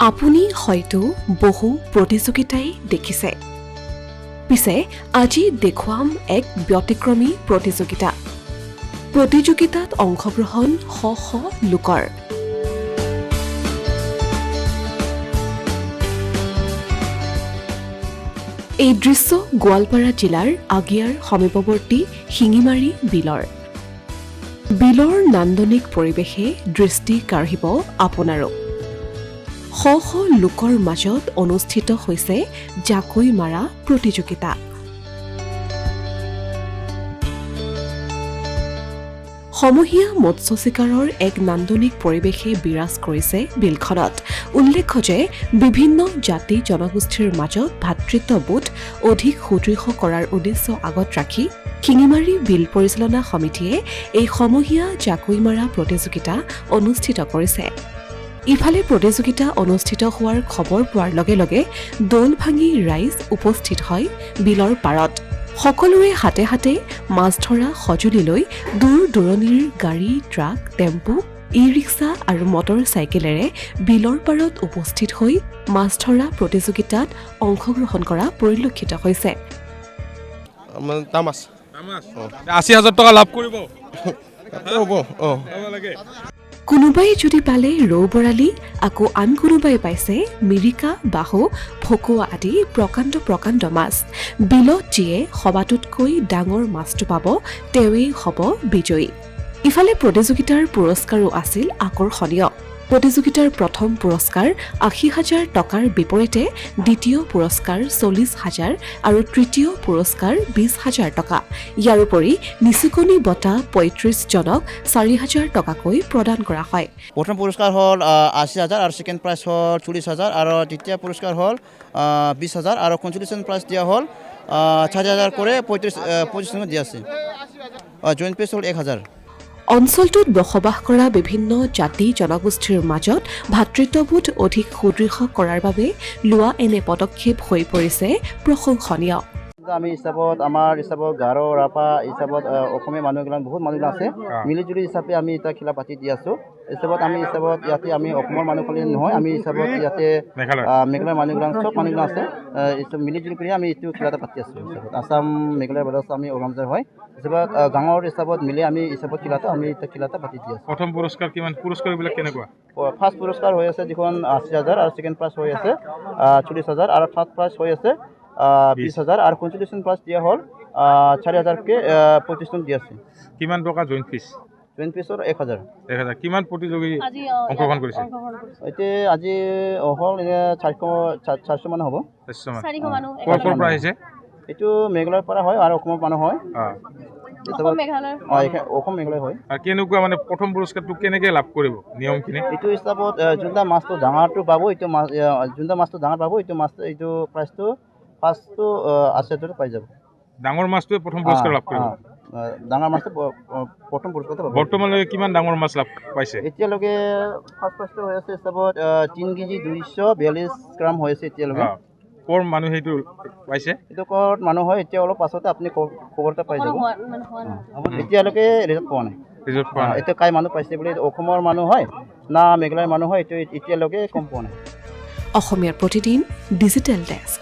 আপুনি হয়তো বহু প্ৰতিযোগিতাই দেখিছে। পিছে আজি দেখুৱাম এক ব্যতিক্ৰমী প্ৰতিযোগিতা। প্ৰতিযোগিতাত অংশগ্ৰহণ শ শ লোকৰ। এই দৃশ্য গোৱালপাৰা জিলাৰ আগিয়াৰ সমীপৱৰ্তী শিঙিমাৰী বিলৰ। বিলৰ নান্দনিক পৰিৱেশে দৃষ্টি কাঢ়িব আপোনাৰো। শ শ লোকৰ মাজত অনুষ্ঠিত হৈছে জাকৈ মাৰা প্ৰতিযোগিতা। সমূহীয়া মৎস্য চিকাৰৰ এক নান্দনিক পৰিৱেশে বিৰাজ কৰিছে বিলখনত। উল্লেখ্য যে বিভিন্ন জাতি জনগোষ্ঠীৰ মাজত ভাতৃত্ববোধ অধিক সুদৃঢ় কৰাৰ উদ্দেশ্য আগত ৰাখি শিঙিমাৰী বিল পৰিচালনা সমিতিয়ে এই সমূহীয়া জাকৈ মাৰা প্ৰতিযোগিতা অনুষ্ঠিত কৰিছে। ইফালে প্ৰতিযোগিতা অনুষ্ঠিত হোৱাৰ খবৰ পোৱাৰ লগে লগে দল ভাঙি ৰাইজ উপস্থিত হয় বিলৰ পাৰত। সকলোৰে হাতে হাতে মাছ ধৰা সঁজুলি লৈ দূৰ দূৰণিৰ গাড়ী, ট্ৰাক, টেম্পু, ই-ৰিক্সা আৰু মটৰ চাইকেলেৰে বিলৰ পাৰত উপস্থিত হৈ মাছ ধৰা প্ৰতিযোগিতাত অংশগ্ৰহণ কৰা পৰিলক্ষিত হৈছে। ৮০,০০০ টকা লাভ কৰিব। কোনোবাই যদি পালে ৰৌ বৰালি, আকৌ আন কোনোবাই পাইছে মিৰিকা, বাহু, ভকুৱা আদি প্ৰকাণ্ড প্ৰকাণ্ড মাছ। বিলত যিয়ে সবাতোতকৈ ডাঙৰ মাছটো পাব তেওঁৱেই হ'ব বিজয়ী। ইফালে প্ৰতিযোগিতাৰ পুৰস্কাৰো আছিল আকৰ্ষণীয়। প্ৰতিযোগিতাৰ প্ৰথম পুৰস্কাৰ ৮০,০০০ টকাৰ বিপৰীতে দ্বিতীয় পুৰস্কাৰ ৪০,০০০ আৰু তৃতীয় পুৰস্কাৰ ২০,০০০ টকা। ইয়াৰোপৰি নিচুকনি বঁটা ৩৫জনক ৪০,০০০ টকাকৈ প্ৰদান কৰা হয়। প্ৰথম পুৰস্কাৰ হ'ল ৮০,০০০ আৰু ছেকেণ্ড প্ৰাইজ হ'ল ৪০,০০০ আৰু তৃতীয় পুৰস্কাৰ হ'ল ২০,০০০ আৰু কনচুলেশ্যন প্ৰাইজ দিয়া হ'ল ৪০,০০০ কৰে ২৫ দিয়া আছে। জইণ্ট প্ৰাইজ হ'ল ১,০০০। অঞ্চলটোত বসবাস কৰা বিভিন্ন জাতি জনগোষ্ঠীৰ মাজত ভাতৃত্ববোধ অধিক সুদৃঢ় কৰাৰ বাবে লোৱা এনে পদক্ষেপ হৈ পৰিছে প্ৰশংসনীয়। আমি হিচাপত আমাৰ হিচাপত গাৰো ৰাপা হিচাপত অসমীয়া মানুহবিলাক বহুত মানুহবিলাক আছে, মিলিজুলি হিচাপে আমি এতিয়া খেলা পাতি দি আছোঁ। হিচাপত আমি হিচাপত ইয়াতে আমি অসমৰ মানুহ খালি নহয়, আমি হিচাপত ইয়াতে মেঘালয়ৰ মানুহবিলাক চব মানুহবিলাক আছে, মিলিজুলি কৰি আমি এইটো খেলা এটা পাতি আছোঁ। হিচাপত আসাম মেঘালয়ৰ বৰ্ডাৰ আমি অৰ্গেনাইজাৰ হয় হিচাপত গাঁৱৰ হিচাপত মিলি আমি হিচাপত খেলাটো আমি এতিয়া খেলা এটা পাতি দি আছোঁ। প্ৰথম পুৰস্কাৰ কিমান? পুৰস্কাৰবিলাক কেনেকুৱা? ফাৰ্ষ্ট পুৰস্কাৰ হৈ আছে যিখন ৮০,০০০ আৰু ছেকেণ্ড প্ৰাইজ হৈ আছে ৪০,০০০ আৰু থাৰ্ড প্ৰাইজ হৈ আছে ২০,০০০ আৰু কনচুলেশ্যন প্ৰাইজ দিয়া হ'ল ৪০,০০০কে ২৫জন দিয়া আছে। কিমান টকা জইণ্ট ফিজ? জইণ্ট ফিজৰ ১,০০০। কিমান প্ৰতিযোগী অংশগ্ৰহণ কৰিছে? এতিয়া আজি হ'ল এনে ৪০০ মানুহ হ'ব। ৪০০ মানুহ। ক'ৰ পৰা আহিছে? এইটো মেঘালয়ৰ পৰা হয় আৰু অসমৰ মানুহ হয়। অসম মেঘালয় হয়। আৰু কেনেকুৱা মানে প্ৰথম পুৰস্কাৰটো কেনেকৈ লাভ কৰিব নিয়মখিনি? এইটো হিচাপত যোনটা মাছটো ডাঙৰটো পাব, এইটো মাছ যোনটা মাছটো ডাঙৰ পাব এইটো মাছটো এইটো প্ৰাইজটো ফাৰ্ষ্টটো ৮০,০০০ পাই যাব। ডাঙৰ মাছটোৱে প্ৰথম পুৰস্কাৰ লাভ কৰিব? ডাঙৰ মাছটো প্ৰথম পুৰস্কাৰটো পাব। বৰ্তমানলৈকে কিমান ডাঙৰ মাছ লাভ পাইছে? এতিয়ালৈকে ফাৰ্ষ্ট প্ৰাইজটো হৈ আছে হিচাপত ৩ কেজি ২৪২ গ্ৰাম হৈ আছে এতিয়ালৈকে। ক'ৰ মানুহ সেইটো পাইছে? এইটো ক'ত মানুহ হয় এতিয়া অলপ পাছতে আপুনি খবৰ এটা পাই যাব। এতিয়ালৈকে ৰিজাল্ট পোৱা নাই। এতিয়া কাই মানুহ পাইছে বুলি অসমৰ মানুহ হয় না মেঘালয়ৰ মানুহ হয় এইটো এতিয়ালৈকে গম পোৱা নাই। অসমীয়াৰ প্ৰতিদিন ডিজিটেল ডেস্ক।